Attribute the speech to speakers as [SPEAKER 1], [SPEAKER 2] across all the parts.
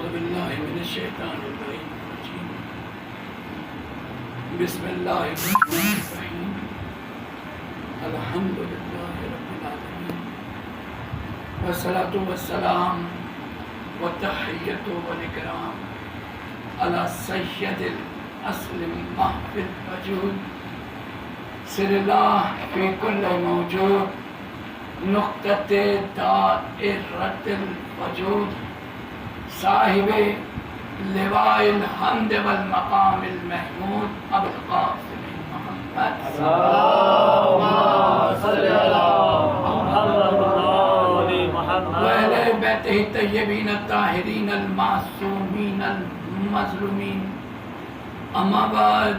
[SPEAKER 1] باللہ من الشیطان الرجیم بسم اللہ الرحمن الرحیم الحمدللہ رب العالمین والصلاة والسلام والتحیۃ والاکرام علی سید الاصل محفل وجود سر اللہ فی کل موجود نقطۃ دائرۃ الوجود صاحب لواء الحمد والمقام المحمود ابو القاسم محمد
[SPEAKER 2] اللهم صل على محمد
[SPEAKER 1] وعلى بیتہ الطیبین الطاہرین المعصومین المظلومین اما بعد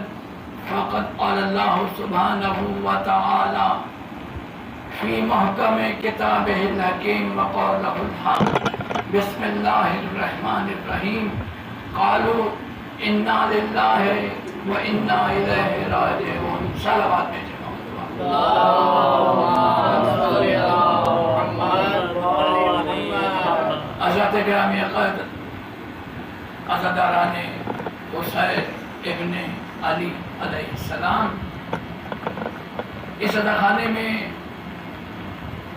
[SPEAKER 1] فقد قال اللہ سبحانہ وتعالی فی محکم کتابہ الحکیم وقولہ الحق بسم اللہ الرحمن الرحیم قالوا انا للہ و انا الیہ راجعون صلوات میں حضرت گرامی قدر عزاداران حسین ابن علی علیہ السلام اس عزاخانے میں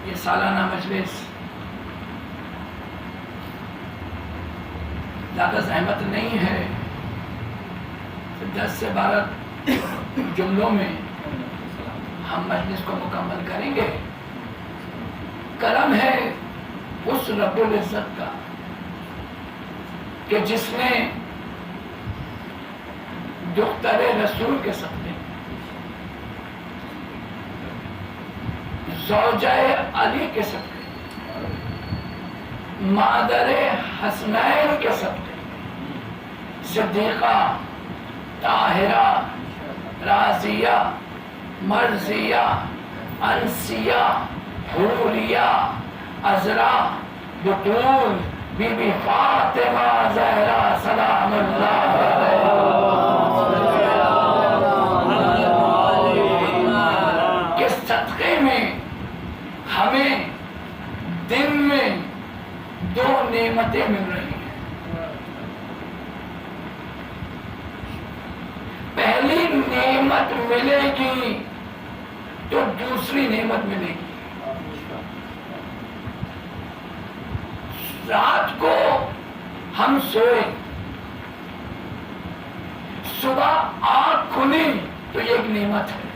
[SPEAKER 1] یہ سالانہ مجلس زیادہ زحمت نہیں ہے، 10 سے 12 جملوں میں ہم مجلس کو مکمل کریں گے۔ کرم ہے اس رب العزت کا کہ جس نے دختر رسول کے صدقے زوجہ علی کے صدقے مادر حسنین کے صدقے صدیقہ طاہرہ راضیہ مرضیہ انسیہ حوریہ عذرا بطول بی بی فاطمہ زہرا سلام اللہ علیہ کے صدقے میں ہمیں دن میں 2 نعمتیں مل رہی ہیں۔ پہلی نعمت ملے گی تو دوسری نعمت ملے گی۔ رات کو ہم سوئے، صبح آنکھ کھلی تو یہ ایک نعمت ہے۔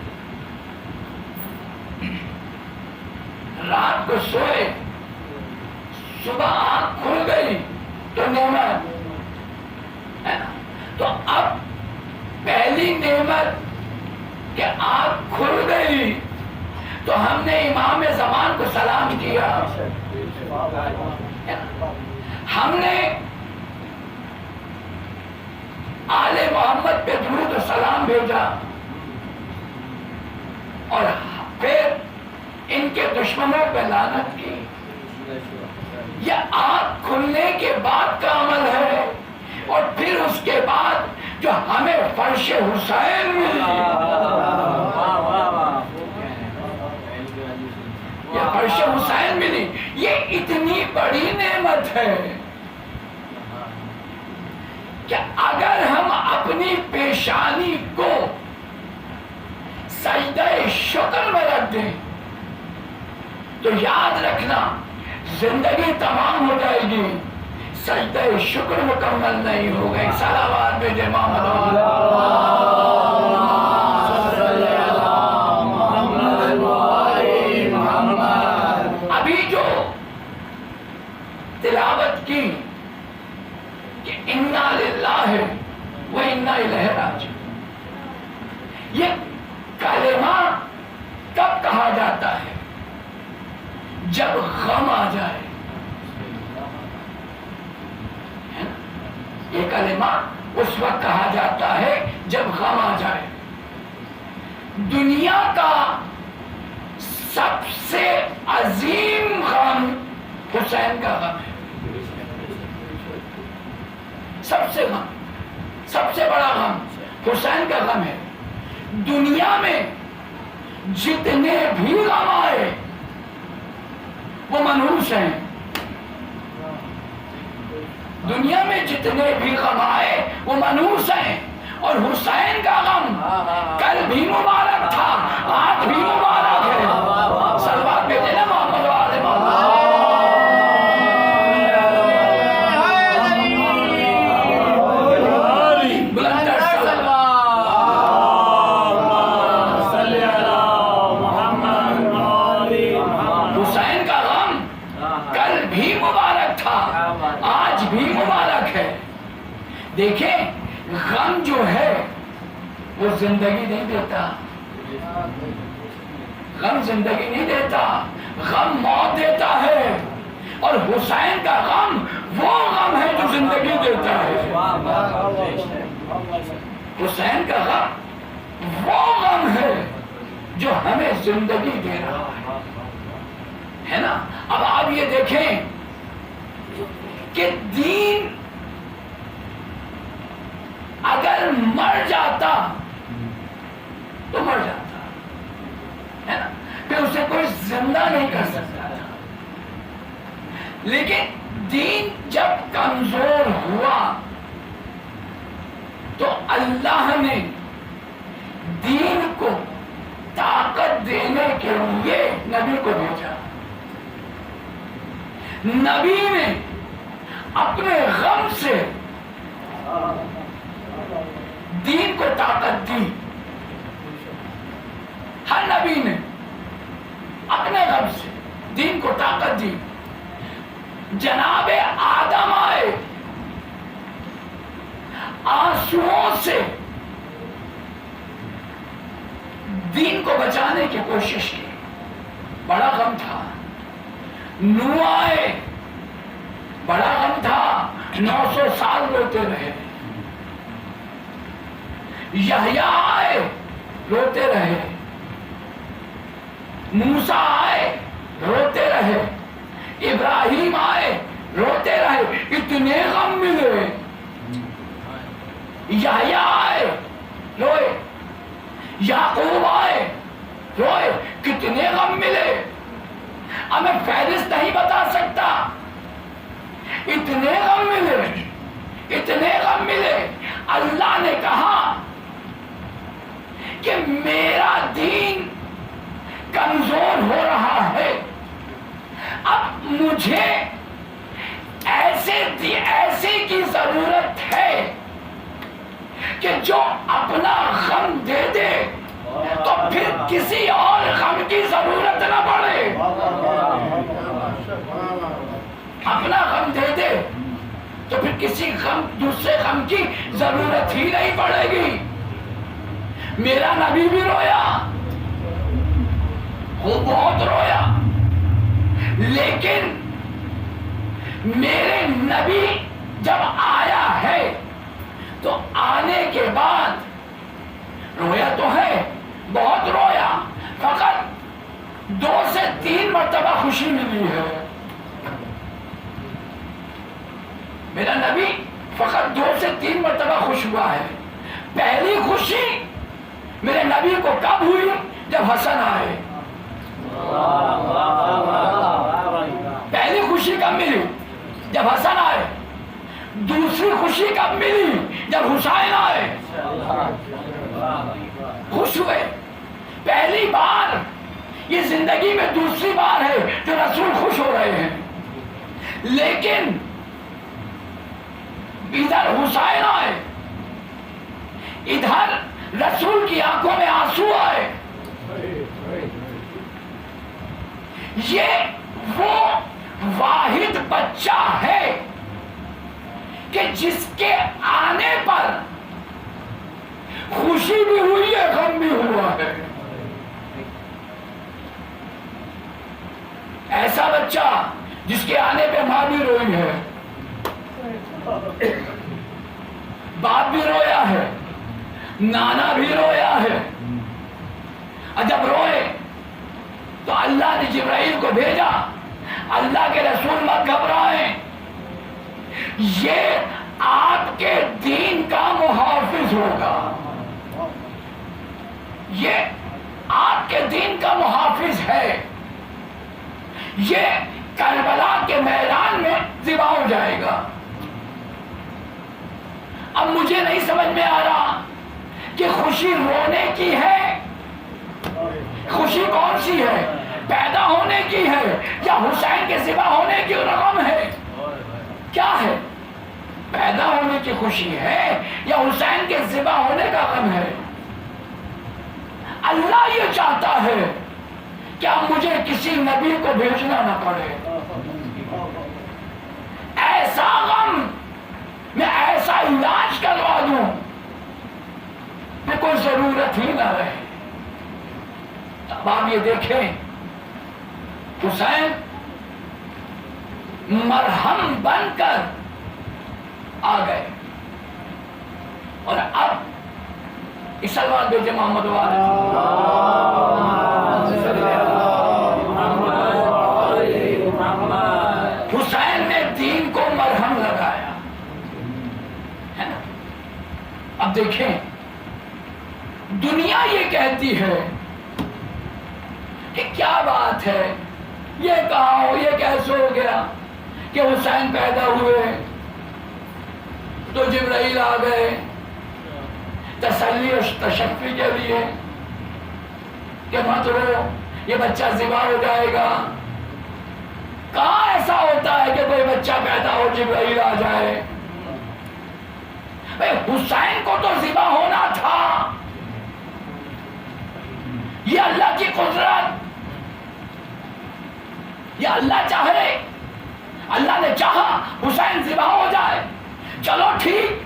[SPEAKER 1] رات کو سوئے، صبح آنکھ کھل گئی تو نعمت ہے نا۔ تو اب پہلی نعمت کہ آنکھ کھل گئی تو ہم نے امام زمان کو سلام کیا، ہم نے آل محمد پہ درود و سلام بھیجا، اور پھر ان کے دشمنوں پہ لعنت کی۔ یہ آنکھ کھلنے کے بعد کا عمل ہے، اور پھر اس کے بعد جو ہمیں فرش حسین ملی، یہ فرش حسین ملی، یہ اتنی بڑی نعمت ہے کہ اگر ہم اپنی پیشانی کو سجدہ شکر میں رکھ دیں تو یاد رکھنا زندگی تمام ہو جائے گی، سجدہ شکر مکمل نہیں ہوگا۔ ایک صلوات بھیجے محمد ابھی جو تلاوت کی کہ انا للہ و انا الیہ راجعون، یہ کلمہ کب کہا جاتا ہے؟ جب غم آ جائے۔ یہ کلمہ اس وقت کہا جاتا ہے جب غم آ جائے۔ دنیا کا سب سے عظیم غم حسین کا غم ہے، سب سے بڑا غم حسین کا غم ہے۔ دنیا میں جتنے بھی غم آئے وہ منحوس ہیں، دنیا میں جتنے بھی غم آئے وہ منحوس ہیں، اور حسین کا غم کل بھی مبارک تھا، آج بھی مبارک ہے۔ صلوات بھیجے نا محمد و آل محمد۔ بلندر حسین کا غم کل بھی مبارک تھا، آج بھی مبارک ہے۔ دیکھیں غم جو ہے وہ زندگی نہیں دیتا، غم زندگی نہیں دیتا، غم موت دیتا ہے، اور حسین کا غم وہ غم ہے جو زندگی دیتا ہے۔ حسین کا غم وہ غم ہے جو ہمیں زندگی دے رہا ہے نا۔ اب آپ یہ دیکھیں کہ دین اگر مر جاتا تو مر جاتا ہے نا، پھر اسے کوئی زندہ نہیں کر سکتا تھا، لیکن دین جب کمزور ہوا تو اللہ نے دین کو طاقت دینے کے لیے نبی کو بھیجا۔ نبی نے اپنے غم سے دین کو طاقت دی، ہر نبی نے اپنے غم سے دین کو طاقت دی۔ جناب آدم آئے، آنسوؤں سے دین کو بچانے کی کوشش کی، بڑا غم تھا۔ نوح آئے، بڑا غم تھا، 900 سال روتے رہے۔ یحییٰ آئے، روتے رہے۔ موسیٰ آئے، روتے رہے۔ ابراہیم آئے، روتے رہے، اتنے غم ملے۔ یحییٰ آئے، روئے۔ یعقوب آئے، روئے، کتنے غم ملے۔ اب میں فہرست نہیں بتا سکتا، اتنے غم ملے، اتنے غم ملے۔ اللہ نے کہا کہ میرا دین کمزور ہو رہا ہے، اب مجھے ایسے کی ضرورت ہے کہ جو اپنا غم دے دے تو پھر کسی اور غم کی ضرورت نہ پڑے۔ اپنا غم دے دے تو پھر کسی دوسرے غم کی ضرورت ہی نہیں پڑے گی۔ میرا نبی بھی رویا، وہ بہت رویا، لیکن میرے نبی جب آیا ہے تو آنے کے بعد رویا تو ہے، بہت رویا، فقط 2 سے 3 مرتبہ خوشی ملی ہے۔ میرا نبی فقط 2 سے 3 مرتبہ خوش ہوا ہے۔ پہلی خوشی میرے نبی کو کب ہوئی؟ جب حسن آئے۔ پہلی خوشی کب ملی؟ جب حسن آئے۔ دوسری خوشی کب ملی؟ جب حسین آئے۔ خوش ہوئے۔ پہلی بار، یہ زندگی میں دوسری بار ہے جو رسول خوش ہو رہے ہیں، لیکن ادھر حسین آئے، ادھر رسول کی آنکھوں میں آنسو آئے۔ یہ وہ واحد بچہ ہے کہ جس کے آنے پر خوشی بھی ہوئی ہے، غم بھی ہوا ہے۔ ایسا بچہ جس کے آنے پہ ماں بھی روئی ہے، باپ بھی رویا ہے، نانا بھی رویا ہے۔ اور جب روئے تو اللہ نے جبرائیل کو بھیجا، اللہ کے رسول مت گھبرائیں، یہ آپ کے دین کا محافظ ہوگا، یہ آپ کے دین کا محافظ ہے، یہ کربلا کے میدان میں ذبح ہو جائے گا۔ نہیں سمجھ میں آ رہا کہ خوشی رونے کی ہے، خوشی کون سی ہے؟ پیدا ہونے کی ہے یا حسین کے ذبح ہونے کی رغم ہے؟ کیا ہے؟ پیدا ہونے کی خوشی ہے یا حسین کے ذبح ہونے کا غم ہے؟ اللہ یہ چاہتا ہے کہ اب مجھے کسی نبی کو بھیجنا نہ پڑے، ایسا غم میں ایسا علاج کروا دوں کہ کوئی ضرورت ہی نہ رہے۔ اب آپ یہ دیکھیں حسین مرہم بن کر آ گئے، اور اب سلمان بیٹے محمد والے حسین نے دین کو مرہم لگایا ہے نا۔ اب دیکھیں دنیا یہ کہتی ہے کہ کیا بات ہے، یہ کہاں ہو، یہ کیسے ہو گیا کہ حسین پیدا ہوئے تو جبرائیل آ گئے تسلی و تشفی کے لیے کہ مت رو، یہ بچہ ذبح ہو جائے گا۔ کہاں ایسا ہوتا ہے کہ کوئی بچہ پیدا ہو جبرائیل آ جائے؟ بھئی حسین کو تو ذبح ہونا تھا، یہ اللہ کی قدرت، یہ اللہ چاہے، اللہ نے چاہا حسین ذبح ہو جائے، چلو ٹھیک،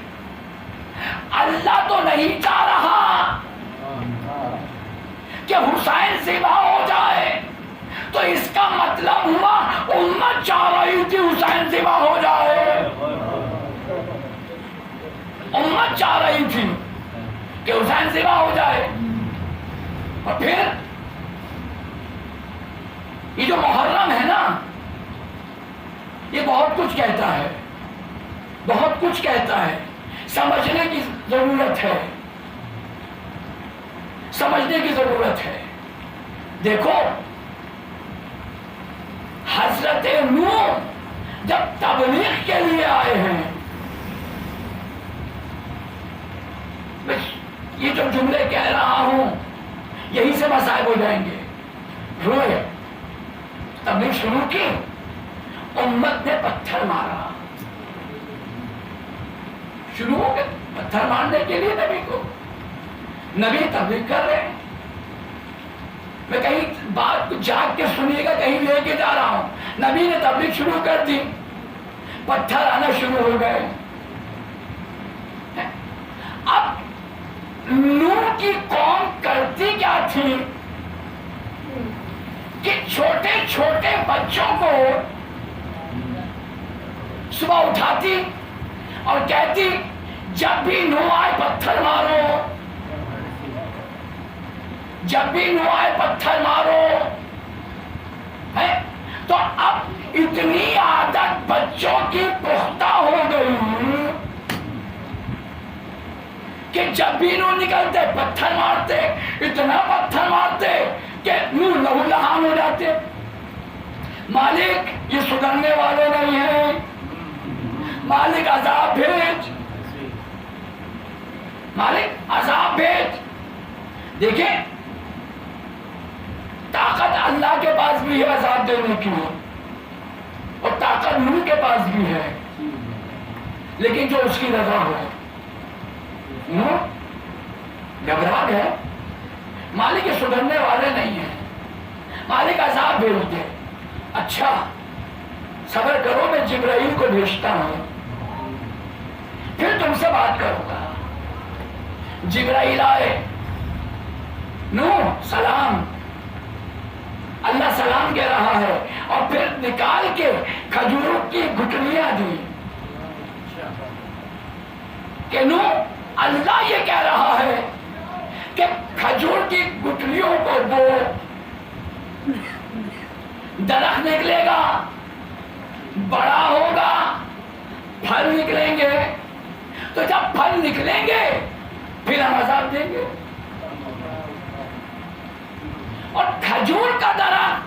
[SPEAKER 1] اللہ تو نہیں چاہ رہا کہ حسین ذبح ہو جائے، تو اس کا مطلب ہوا امت چاہ رہی تھی حسین ذبح ہو جائے، امت چاہ رہی تھی کہ حسین ذبح ہو جائے۔ اور پھر یہ جو محرم ہے نا، یہ بہت کچھ کہتا ہے، بہت کچھ کہتا ہے، سمجھنے کی ضرورت ہے، سمجھنے کی ضرورت ہے۔ دیکھو حضرت نوح جب تبلیغ کے لیے آئے ہیں، یہ جو جملے کہہ رہا ہوں یہی سے مصائب ہو جائیں گے، روئے، تبلیغ شروع کی، امت نے پتھر مارا، شروع ہو گئے پتھر مارنے کے لیے نبی کو، نبی تبلیغ کر رہے ہیں۔ میں کہیں بات جاگ کے سنیے گا، کہیں لے کے جا رہا ہوں، نبی نے تبلیغ شروع کر دی، پتھر آنا شروع ہو گئے۔ اب نوح کی قوم کرتی کیا تھی کہ چھوٹے چھوٹے بچوں کو صبح اٹھاتی اور کہتی جب بھی نوح آئے پتھر مارو، جب بھی نوح آئے پتھر مارو، ہے تو اب اتنی عادت بچوں کی پختہ ہو گئی کہ جب بھی نوح نکلتے پتھر مارتے، اتنا پتھر مارتے کہ نوح لہو لہان ہو جاتے۔ مالک یہ سدھرنے والے نہیں ہیں، مالک عذاب بھیج، مالک عذاب بھیج۔ دیکھیں طاقت اللہ کے پاس بھی ہے عذاب دینے کی، اور طاقت نوح کے پاس بھی ہے، لیکن جو اس کی رضا ہو۔ نوح گھبرا گئے، مالک یہ سدھرنے والے نہیں ہیں، مالک عذاب بھیج دے۔ اچھا صبر کرو، میں جبرائیل کو بھیجتا ہوں، پھر تم سے بات کروں گا۔ جبرائیل آئے، نوح سلام، اللہ سلام کہہ رہا ہے، اور پھر نکال کے کھجوروں کی گٹلیاں دی کہ نوح اللہ یہ کہہ رہا ہے کہ کھجور کی گٹلیوں کو دو، درخت نکلے گا، بڑا ہوگا، پھل نکلیں گے، تو جب پھل نکلیں گے پھر ہم عذاب دیں گے۔ اور کھجور کا درخت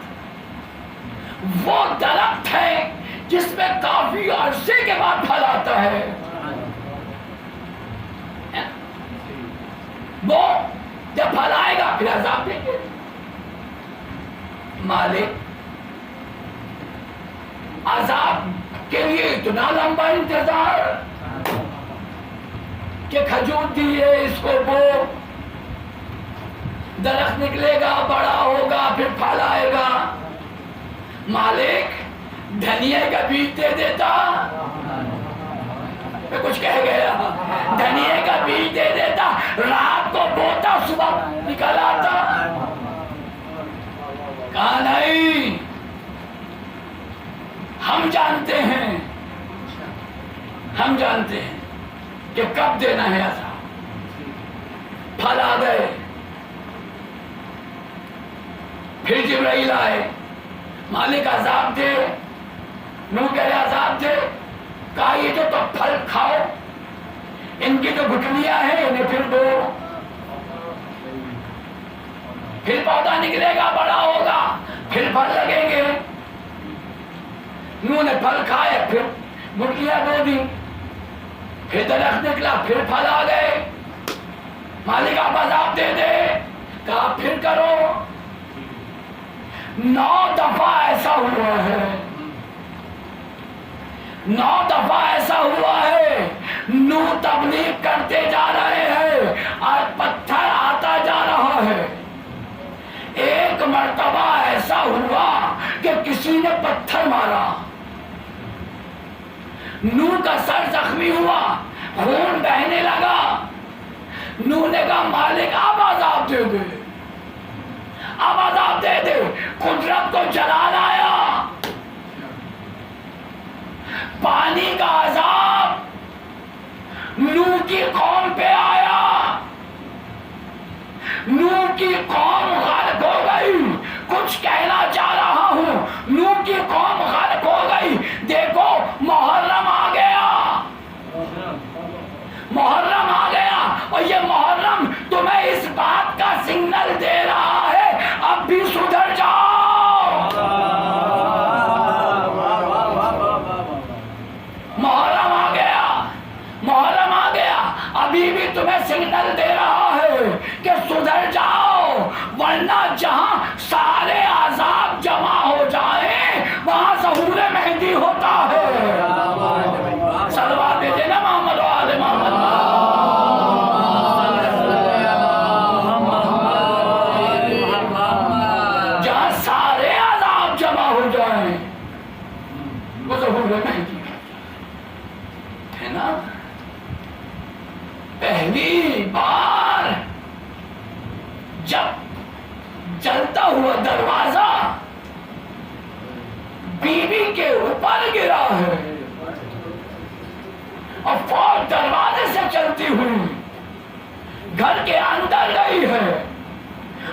[SPEAKER 1] وہ درخت ہے جس میں کافی عرصے کے بعد پھل آتا ہے، وہ جب پھل آئے گا پھر عذاب دیں گے. مالک عذاب کے لیے اتنا لمبا انتظار کہ کھجور دیے اس کو بو، درخت نکلے گا، بڑا ہوگا، پھر پھل آئے گا. مالک دھنیا کا بیج دے دیتا. میں کچھ کہہ گیا. دھنیا کا بیج دے دیتا، رات کو بوتا، صبح نکل آتا. کہا نہیں، ہم جانتے ہیں کہ کب دینا ہے عذاب. پھل آ گئے، پھر جبرائیل آئے. مالک عذاب دے. نوح کہہ رہے عذاب دے. کہا یہ جو تو پھل کھاؤ، ان کی تو گٹھلیاں ہیں، انہیں پھر دو، پھر پودا نکلے گا، بڑا ہوگا، پھر پھل لگیں گے. نوح نے پھل کھائے، پھر گٹھلیاں دو دی، پھر درخت نکلا، پھر پھل آ گئے. مالک آپ عذاب دے دے. کہا پھر کرو. 9 دفعہ ایسا ہوا ہے، 9 دفعہ ایسا ہوا ہے. نوح تبلیغ کرتے جا رہے ہیں اور پتھر آتا جا رہا ہے. ایک مرتبہ ایسا ہوا کہ کسی نے پتھر مارا، نوح کا سر زخمی ہوا، خون بہنے لگا. نوح نے کہا مالک آپ عذاب دے دے، اب عذاب دے دے. قدرت کو جلال آیا. پانی کا عذاب نوح کی قوم پہ آیا. نوح کی قوم غرق ہو گئی. کچھ کہنا چاہ رہا ہوں، نوح کی قوم غرق ہو گئی. دیکھو محرم آ گیا، محرم آ گیا، اور یہ محرم تمہیں اس بات کا سگنل دے رہا ہے اب بھی سدھر جاؤ. محرم آ گیا، محرم آ گیا، ابھی بھی تمہیں سگنل دے رہا ہے کہ سدھر جاؤ، ورنہ جہاں سارے عذاب جمع ہو جائیں وہاں ظہور مہدی ہوتا ہے. صلوات دیجئے نا محمد و آل محمد. جہاں سارے عذاب جمع ہو جائیں وہ ظہور مہدی ہے نا. پہلی بار جب جلتا ہوا دروازہ بیوی کے اوپر گرا ہے اور فوج دروازے سے چلتی ہوئی گھر کے اندر گئی ہے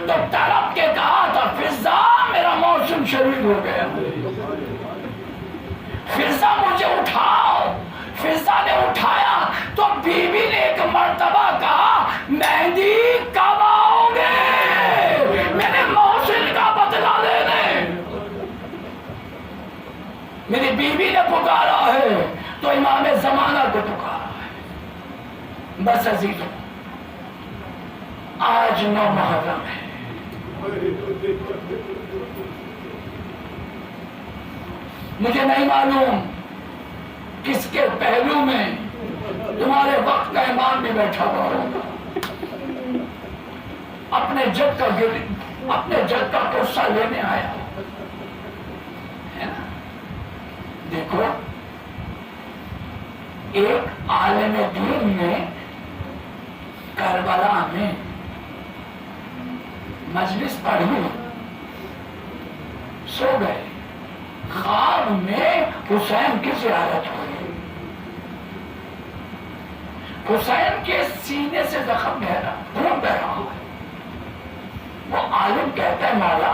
[SPEAKER 1] تو تڑپ کے کہا تھا فضا میرا موسم شہید ہو گیا، فضا مجھے اٹھاؤ. فضا نے اٹھایا تو بیوی نے ایک مرتبہ کہا مہدی کب آؤ گے، میرے محسن کا بدلہ لینے. میری بیوی نے پکارا ہے تو امام زمانہ کو پکارا ہے. بس عزیزوں آج 9 محرم ہے. مجھے نہیں معلوم کس کے پہلو میں تمہارے وقت کا امام بھی بیٹھا ہوا ہوگا، اپنے جد کا قصہ لینے آیا ہے نا. دیکھو ایک عالم دین نے کربلا میں مجلس پڑھی، سو گئے. خواب میں حسین کی زیارت ہوئی. حسین کے سینے سے زخم گہرا، خون بہ رہا ہے. وہ عالم کہتا ہے مولا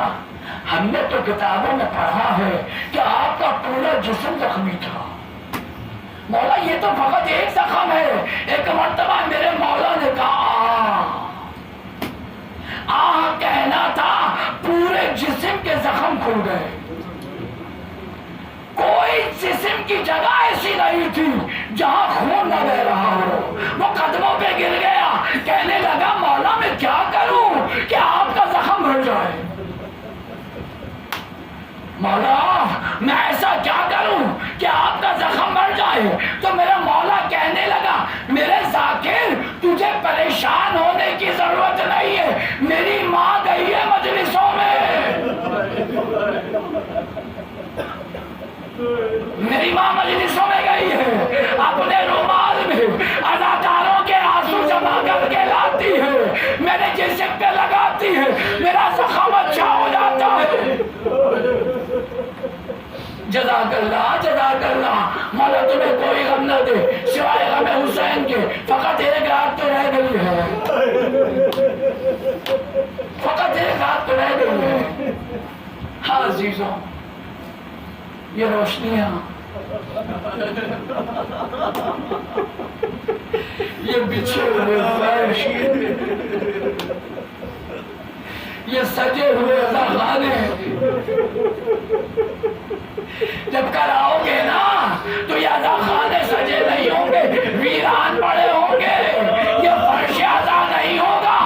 [SPEAKER 1] ہم نے تو کتابوں میں پڑھا ہے کہ آپ کا پورا جسم زخمی تھا. مولا یہ تو فقط ایک زخم ہے. ایک مرتبہ میرے مولا نے کہا کہنا تھا پورے جسم کے زخم کھل گئے. کوئی جسم کی جگہ ایسی نہیں تھی جہاں خون نہ بہ رہا ہو. وہ قدموں پہ گر گیا، کہنے لگا مولا جزاک اللہ جزاک اللہ. مولا تمہیں کوئی غم نہ دے سوائے غم حسین کے. فقط ایک رات تو رہ گئی ہے, فقط ایک رات تو رہ گئی ہے. ہاں عزیزوں, یہ روشنیاں, یہ بچھے ہوئے فرش, یہ سجے ہوئے خانے, جب کل آؤ گے نا تو یہ خانے سجے نہیں ہوں گے, ویران پڑے ہوں گے. یہ فرش اعضا نہیں ہوگا,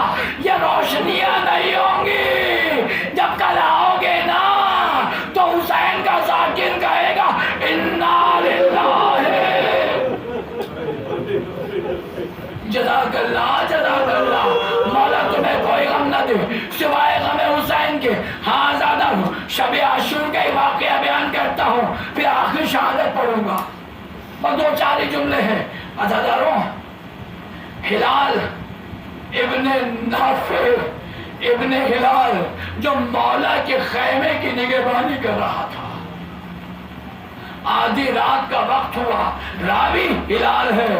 [SPEAKER 1] یہ روشنیاں نہیں ہوں گی. جب کل آؤ گے نا تو حسین کا ذاکر کہے گا انا للہ. جزاک اللہ جزاک اللہ. مولا تمہیں کوئی غم نہ دے سوائے غم حسین کے. ہاں زیادہ ہوں, شب عاشور کا واقعہ بیان کرتا ہوں, پھر آخر شہادت پڑھوں گا. اور دو چار جملے ہیں. عزاداروں, ہلال ابن نافع ابن ہلال جو مولا کے خیمے کی نگہبانی کر رہا تھا, آدھی رات کا وقت ہوا, راوی ہلال ہے.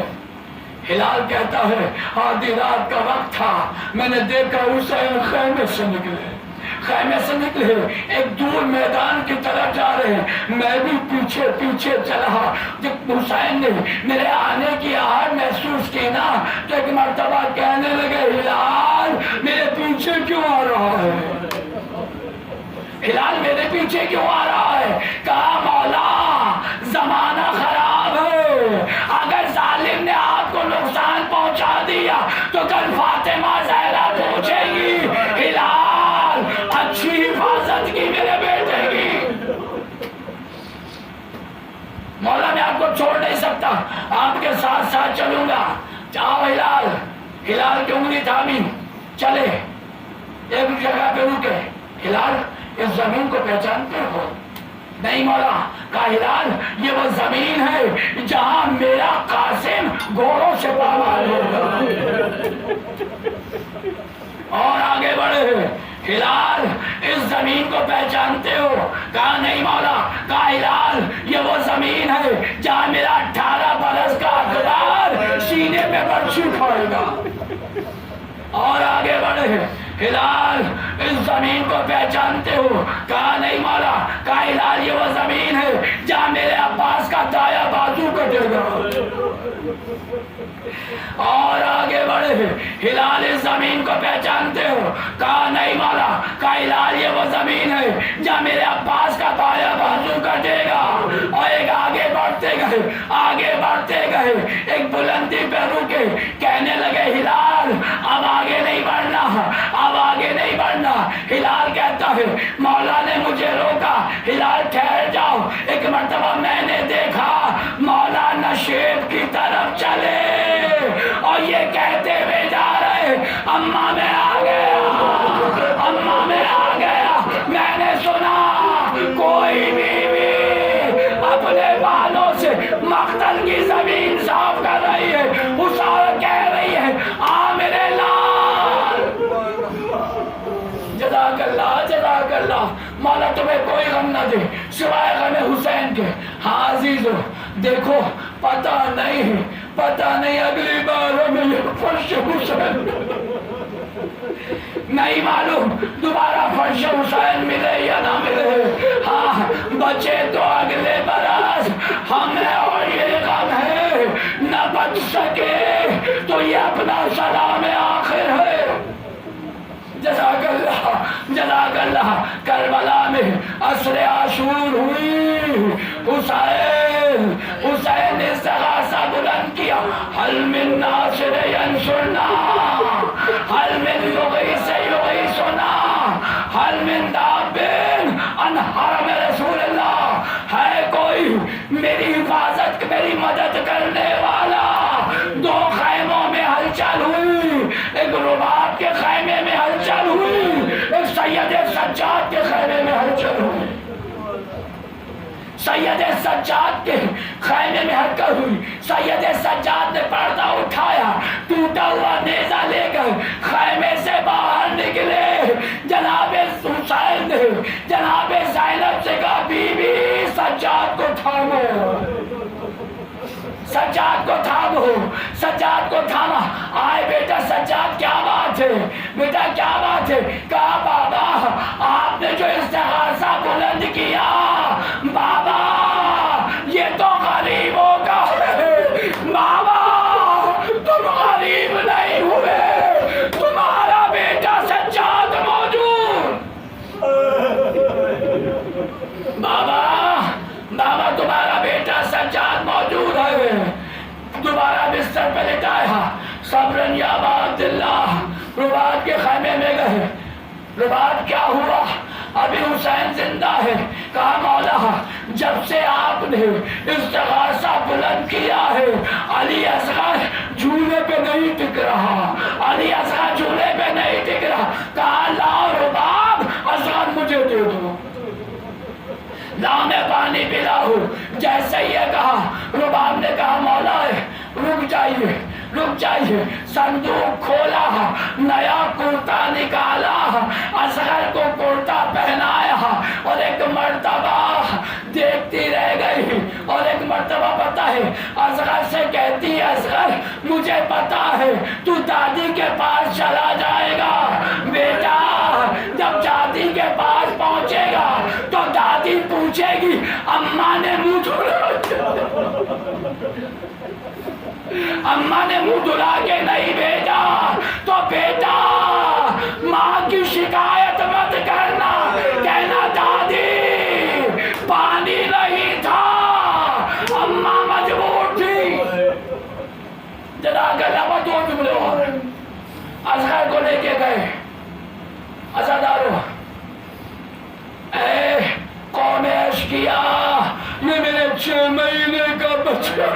[SPEAKER 1] ہلال کہتا ہے آدھی رات کا وقت تھا, میں نے دیکھا حسین خیمے سے نکلے ایک دور میدان کی طرف جا رہے ہیں. میں بھی پیچھے پیچھے چلا. جب حسین نے میرے آنے کی آہٹ محسوس کی نا تو ایک مرتبہ کہنے لگے ہلال میرے پیچھے کیوں آ رہا ہے, ہلال میرے پیچھے کیوں آ رہا ہے. کہا مولا زمانہ خراب ہے, اگر ظالم نے آپ کو نقصان پہنچا دیا تو کل فاطمہ زہرا پوچھے گی ہلال اچھی حفاظت کی میرے بیٹے کی. مولا میں آپ کو چھوڑ نہیں سکتا, آپ کے ساتھ ساتھ چلوں گا. جاؤ ہلال. ہلال کی انگلی تھامی, چلے, ایک جگہ پہ رکے. ہلال اس زمین کو پہچانتے ہو؟ نہیں مولا. کہا ہلال یہ وہ زمین ہے جہاں میرا قاسم گھوڑوں سے پامال ہوگا. اور آگے بڑھے. ہلال اس زمین کو پہچانتے ہو؟ کہا نہیں مولا. کہا ہلال یہ وہ زمین ہے جہاں میرا 18 برس کا اقدار سینے پہ برچھی کھائے گا. اور آگے بڑھے. ہلال اس زمین کو پہچانتے ہو؟ کہا نہیں مولا. کہا ہلال یہ وہ زمین ہے جہاں میرے عباس کا دایا بازو کٹے گا. اور آگے بڑھے. ہلال اس زمین کو پہچانتے ہو؟ کہا نہیں مولا. کہا ہلال یہ وہ زمین ہے جہاں میرے عباس کا دایا بازو کٹے گا. اور ایک آگے بڑھتے گئے, آگے بڑھتے گئے, ایک بلندی پہ رکے, کہنے لگے ہلال اب آگے نہیں بڑھنا, اب آگے نہیں بڑھنا. ہلال کہتا ہے مولا نے مجھے روکا, ہلال ٹھہر جاؤ. ایک مرتبہ میں نے دیکھا مولا نشیب کی طرف چلے اور یہ کہتے ہوئے جا رہے اماں میں آ گیا, اماں میں آ گیا. میں نے سنا کوئی بیوی اپنے بالوں سے مقتل کی زمین صاف کر رہی ہے, حسین کہہ رہی ہے آ میرے لال. جزاک اللہ جزاک اللہ. مولا تمہیں کوئی غم نہ دے سوائے غم حسین کے. ہاں عزیزو دیکھو, پتہ نہیں اگلی بار ہمیں یہ فرش حسین نہیں معلوم دوبارہ فرش حسین ملے یا نہ ملے. ہاں بچے تو اگلے برس ہمیں اور یہ غم ہے, نہ بچ سکے تو یہ اپنا سلام آخر ہے. جزاک اللہ جزاک اللہ. کربلا میں عصر عاشور ہوئی. حسین نے استغاثہ بلند کیا, حل من ناصر ینصرنا, حل من یغیث یغیثنا, حل من دابن عن حرم رسول اللہ. ہے کوئی میری حفاظت میری مدد کرنے والا؟ دو خیموں میں ہلچل ہوئی, ایک رباب کے خیمے میں ہلچل ہوئی, ایک سید سجاد کے خیمے میں ہلچل ہوئی. سید سجاد کے خیمے میں حرکت ہوئی. سید سجاد نے پردہ اٹھایا, ٹوٹا ہوا نیزہ لے کر خیمے سے باہر نکلے. جناب حسین نے جناب زینب سے کہا بی بی سجاد کو سجاد کو تھامو، سجاد کو تھاما، آئے بیٹا سجاد کیا بات ہے بیٹا کیا بات ہے؟ کہا بابا آپ نے جو استغاثہ بلند کیا بابا یہ تو غریبوں کا ہے، بابا تم غریب نہیں ہوئے، تمہارا بیٹا سجاد موجود، بابا بابا تمہارا بیٹا سجاد موجود ہے، دوبارہ بستر پہ لٹایا، صبرن یا عبداللہ، رباط کے خیمے میں گئے، رباط کیا ہوا؟ ابھی حسین زندہ ہے، کہا مولا جب سے آپ نے استغاثہ بلند کیا ہے علی اصغر جھولے پہ نہیں ٹک رہا، علی اصغر جھولے پہ نہیں ٹک رہا، کہا لاؤ رباب اصغر مجھے دے دو، لاؤ میں پانی پلاؤ، جیسے یہ کہا رباب نے کہا مولا رک جائیے رک جائیے، صندوق کھولا، نیا کرتا نکالا، اصغر کو کرتا پہنایا، اور ایک مرتبہ دیکھتی رہ گئی، اور ایک مرتبہ پتا ہے اصغر سے کہتی ہے اصغر مجھے پتا ہے تو دادی کے پاس چلا جائے گا بیٹا، جب دادی کے پاس پہنچے گا تو دادی پوچھے گی اماں نے منہ اماں نے منہ دھلا کے نہیں بھیجا تو بیٹا ماں کی شکایت مت کرنا، کہنا دادی پانی نہیں تھا، اماں مجبور تھی، جدا گلا میں دو جملے اور اصغر کو لے کے گئے، عزادارو اے قوم اشقیا یہ میرے 6 مہینے کا بچہ،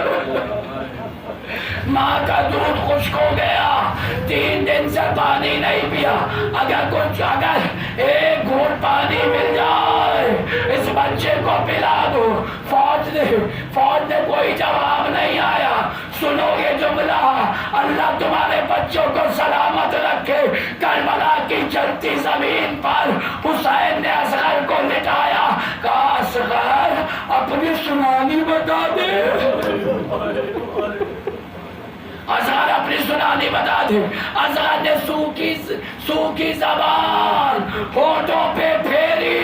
[SPEAKER 1] ماں کا دودھ خشک ہو گیا، 3 دن سے پانی نہیں پیا، اگر ایک گھونٹ پانی مل جائے اس بچے کو پلا دو، فوج نے کوئی جواب نہیں آیا، سنو یہ جملہ، اللہ تمہارے بچوں کو سلامت رکھے، کربلا کی جلتی زمین پر حسین نے اصغر کو لٹایا، کہا اصغر اپنی سنانی بتا دے، اصغر اپنی سنانی بتا دے، اصغر نے سوکھی زبان ہونٹوں پہ پھیری،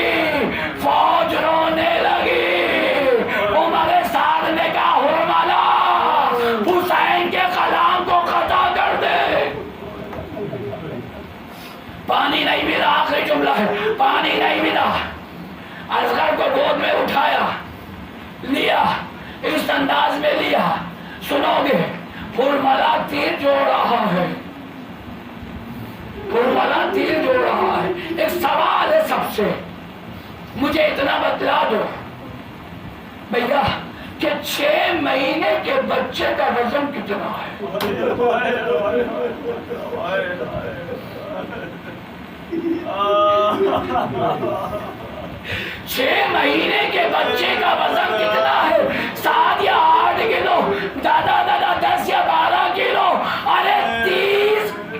[SPEAKER 1] فوج رونے لگی، عمر سعد نے کہا حرملا حسین کے کلام کو قطع کر دے، پانی نہیں ملا، آخری جملہ ہے پانی نہیں ملا، اصغر کو گود میں اٹھایا، لیا، اس انداز میں لیا، سنو گے حرملا تیر جوڑ رہا ہے، حرملا تیر جوڑ رہا ہے، ایک سوال ہے سب سے، مجھے اتنا بتلا دو بھیا کہ 6 مہینے کے بچے کا وزن کتنا ہے؟ 6 مہینے کے بچے کا وزن کتنا ہے؟ 7 یا 8 کلو، دادا 10 یا 12 کلو، ارے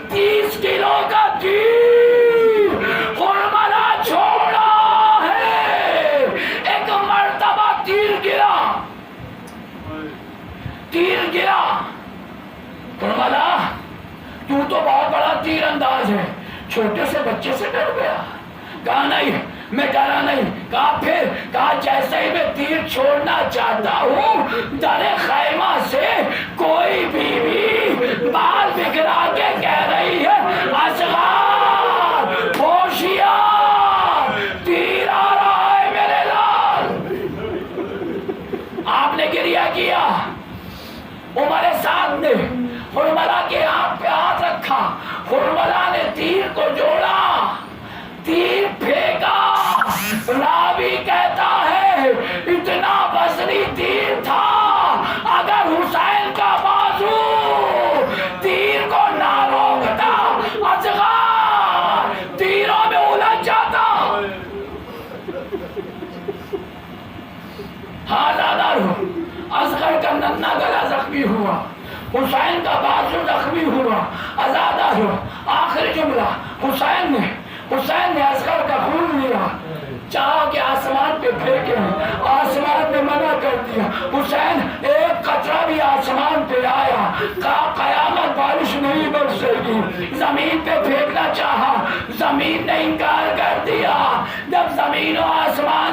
[SPEAKER 1] 30 کلو کا تیر حرملا چھوڑا ہے، ایک مرتبہ تیر گرا، حرملا تو بہت بڑا تیر انداز ہے، چھوٹے سے بچے سے ڈر گیا، کہا نہیں میں ڈرا نہیں، کہا جیسے ہی میں تیر چھوڑنا چاہتا ہوں در خیمہ سے کوئی بیوی بال بکھرا کے کہہ رہی ہے اصغر ہوشیار تیر آ رہا ہے میرے لال، آپ نے گریہ کیا، عمر سعد نے حرملا کے ہاتھ پہ ہاتھ رکھا، حرملا نے تیر کو جوڑا، تیر پھینکا، راوی کہتا ہے اتنا وزنی تیر تھا اگر حسین کا بازو تیر کو نہ روکتا اصغر تیروں میں الجھ جاتا، ہاں دادا اصغر کا ننھا گلا زخمی ہوا، حسین کا بازو زخمی ہوا، آزادہ ہوا، آخری جملہ حسین نے اصغر کا خون لیا، چاہا کہ آسمان پہ پھینکے، آسمان نے منع کر دیا۔ حسین ایک قطرہ بھی آسمان پہ آیا، کہا قیامت بارش نہیں برسے گی۔ زمین پہ پھینکنا چاہا، زمین نے انکار کر دیا۔ جب زمین و آسمان